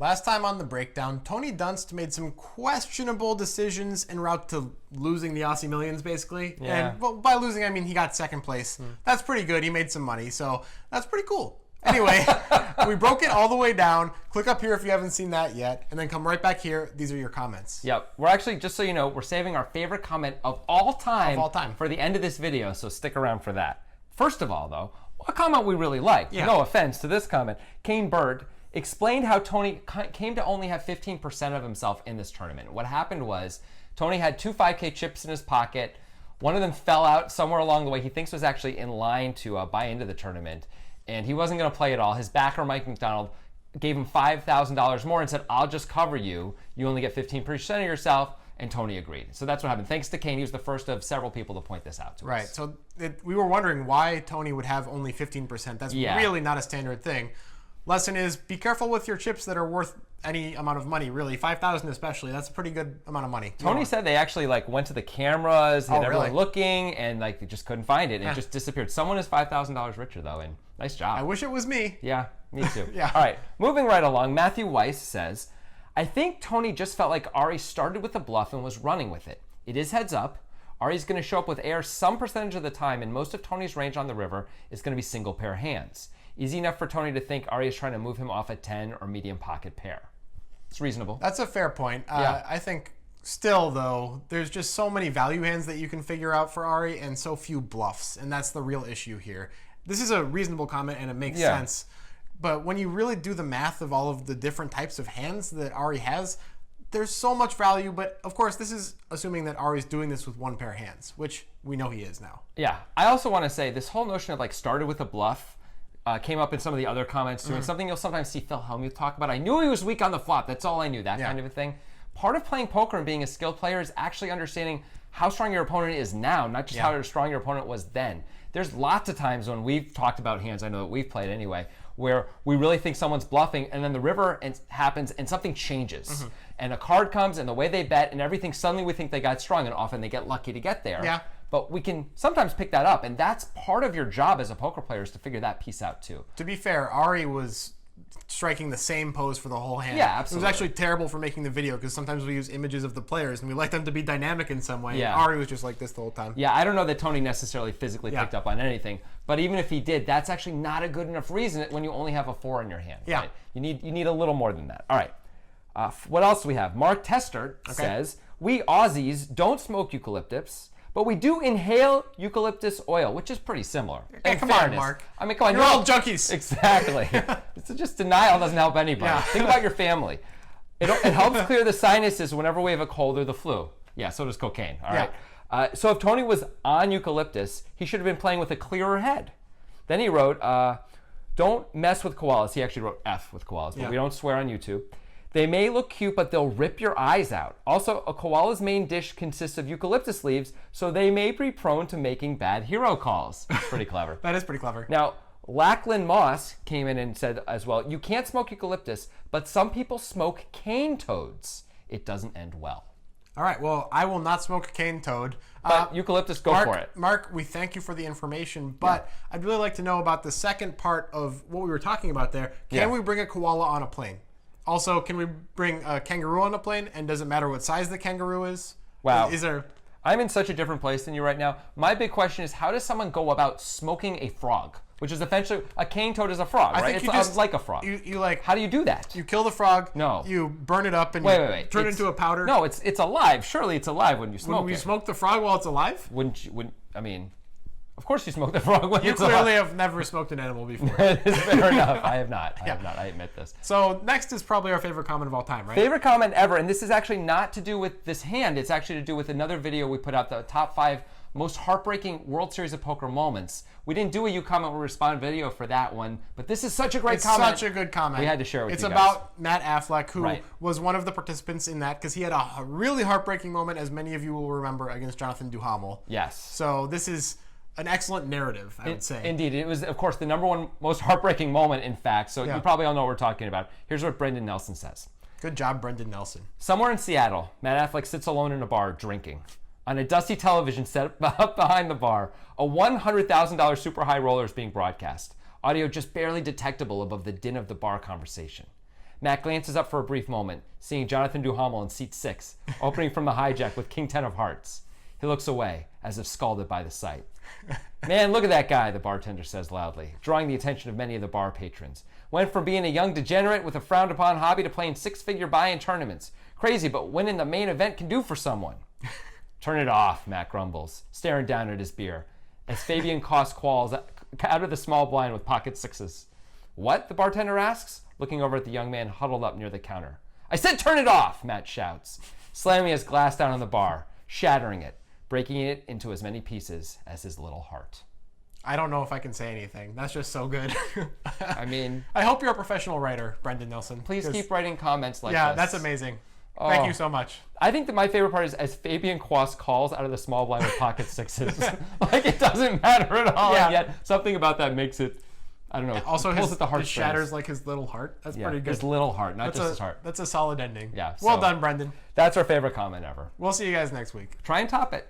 Last time on the breakdown, Tony Dunst made some questionable decisions en route to losing the Aussie Millions, basically. Yeah. And well, by losing, I mean he got second place. That's pretty good. He made some money, so that's pretty cool. Anyway, we broke it all the way down. Click up here if you haven't seen that yet, and then come right back here. These are your comments. Yep. We're actually, just so you know, we're saving our favorite comment of all time, for the end of this video, so stick around for that. First of all, though, a comment we really liked, no offense to this comment, Kane Bird explained how Tony came to only have 15% of himself in this tournament. What happened was Tony had two 5K chips in his pocket. One of them fell out somewhere along the way. He thinks was actually in line to buy into the tournament, and he wasn't going to play at all. His backer, Mike McDonald, gave him $5,000 more and said, I'll just cover you. You only get 15% of yourself. And Tony agreed. So that's what happened. Thanks to Kane, he was the first of several people to point this out to us. Right. So we were wondering why Tony would have only 15%. That's really not a standard thing. Lesson is, be careful with your chips that are worth any amount of money, really. 5,000 especially. That's a pretty good amount of money. Tony said they actually went to the cameras, had everyone looking, and they just couldn't find it. It just disappeared. Someone is $5,000 richer, though, and nice job. I wish it was me. Yeah, me too. All right, moving right along. Matthew Weiss says, I think Tony just felt like Ari started with a bluff and was running with it. It is heads up. Ari's going to show up with air some percentage of the time, and most of Tony's range on the river is going to be single pair hands. Easy enough for Tony to think Ari is trying to move him off a 10 or medium pocket pair. It's reasonable. That's a fair point. I think still, though, there's just so many value hands that you can figure out for Ari and so few bluffs, and that's the real issue here. This is a reasonable comment, and it makes sense. But when you really do the math of all of the different types of hands that Ari has, there's so much value. But of course, this is assuming that Ari's doing this with one pair of hands, which we know he is now. Yeah. I also want to say this whole notion of started with a bluff came up in some of the other comments too, and something you'll sometimes see Phil Hellmuth talk about. I knew he was weak on the flop. That's all I knew, that kind of a thing. Part of playing poker and being a skilled player is actually understanding how strong your opponent is now, not just how strong your opponent was then. There's lots of times when we've talked about hands, I know that we've played anyway, where we really think someone's bluffing, and then the river happens and something changes. And a card comes and the way they bet and everything, suddenly we think they got strong, and often they get lucky to get there. Yeah. But we can sometimes pick that up, and that's part of your job as a poker player, is to figure that piece out too. To be fair, Ari was striking the same pose for the whole hand. Yeah, absolutely. It was actually terrible for making the video because sometimes we use images of the players and we like them to be dynamic in some way. Yeah. Ari was just like this the whole time. Yeah, I don't know that Tony necessarily physically picked up on anything, but even if he did, that's actually not a good enough reason when you only have a 4 in your hand. Yeah. Right? You need a little more than that. All right. What else do we have? Mark Tester says, we Aussies don't smoke eucalyptus, but we do inhale eucalyptus oil, which is pretty similar. Hey, come on, Mark. I mean, come on. You're all junkies. Exactly. It's just denial doesn't help anybody. Think about your family. It helps clear the sinuses whenever we have a cold or the flu. Yeah, so does cocaine. All right. So if Tony was on eucalyptus, he should have been playing with a clearer head. Then he wrote, don't mess with koalas. He actually wrote F with koalas, but we don't swear on YouTube. They may look cute, but they'll rip your eyes out. Also, a koala's main dish consists of eucalyptus leaves, so they may be prone to making bad hero calls. Pretty clever. That is pretty clever. Now, Lachlan Moss came in and said as well, you can't smoke eucalyptus, but some people smoke cane toads. It doesn't end well. All right, well, I will not smoke a cane toad. But eucalyptus, go for it. Mark, we thank you for the information, but I'd really like to know about the second part of what we were talking about there. Can we bring a koala on a plane? Also, can we bring a kangaroo on a plane? And does it matter what size the kangaroo is? Wow. Is there... I'm in such a different place than you right now. My big question is, how does someone go about smoking a frog? Which is essentially, a cane toad is a frog, right? It's like a frog. You like... How do you do that? You kill the frog. No. You burn it up and turn it into a powder. No, it's alive. Surely it's alive when you smoke it. When you smoke the frog while it's alive? I mean... Of course you smoke the frog when it's alive. You clearly have never smoked an animal before. Fair enough. I have not. I admit this. So next is probably our favorite comment of all time, right? Favorite comment ever, and this is actually not to do with this hand. It's actually to do with another video we put out, the top 5 most heartbreaking World Series of Poker moments. We didn't do a You Comment Will Respond video for that one, but this is such a great comment. It's such a good comment. We had to share it with you guys. It's about Matt Affleck, who was one of the participants in that because he had a really heartbreaking moment, as many of you will remember, against Jonathan Duhamel. Yes. So this is an excellent narrative, I would say. Indeed. It was, of course, the #1 most heartbreaking moment, in fact, so you probably all know what we're talking about. Here's what Brendan Nelson says. Good job, Brendan Nelson. Somewhere in Seattle, Matt Affleck sits alone in a bar drinking. On a dusty television set up behind the bar, a $100,000 super high roller is being broadcast. Audio just barely detectable above the din of the bar conversation. Matt glances up for a brief moment, seeing Jonathan Duhamel in seat 6, opening from the hijack with King 10 of hearts. He looks away, as if scalded by the sight. Man, look at that guy, the bartender says loudly, drawing the attention of many of the bar patrons. Went from being a young degenerate with a frowned-upon hobby to playing 6-figure buy-in tournaments. Crazy, but winning the main event can do for someone. Turn it off, Matt grumbles, staring down at his beer, as Fabian Koss qualls out of the small blind with pocket sixes. What? The bartender asks, looking over at the young man huddled up near the counter. I said turn it off, Matt shouts, slamming his glass down on the bar, shattering it, breaking it into as many pieces as his little heart. I don't know if I can say anything. That's just so good. I mean... I hope you're a professional writer, Brendan Nilsson. Please keep writing comments like this. Yeah, that's amazing. Thank you so much. I think that my favorite part is as Fabian Koss calls out of the small blind with pocket sixes. Like, it doesn't matter at all, and yet something about that makes it, I don't know, also pulls at the heart. It shatters like his little heart. That's pretty good. His little heart, not just his heart. That's a solid ending. Yeah. Well done, Brendan. That's our favorite comment ever. We'll see you guys next week. Try and top it.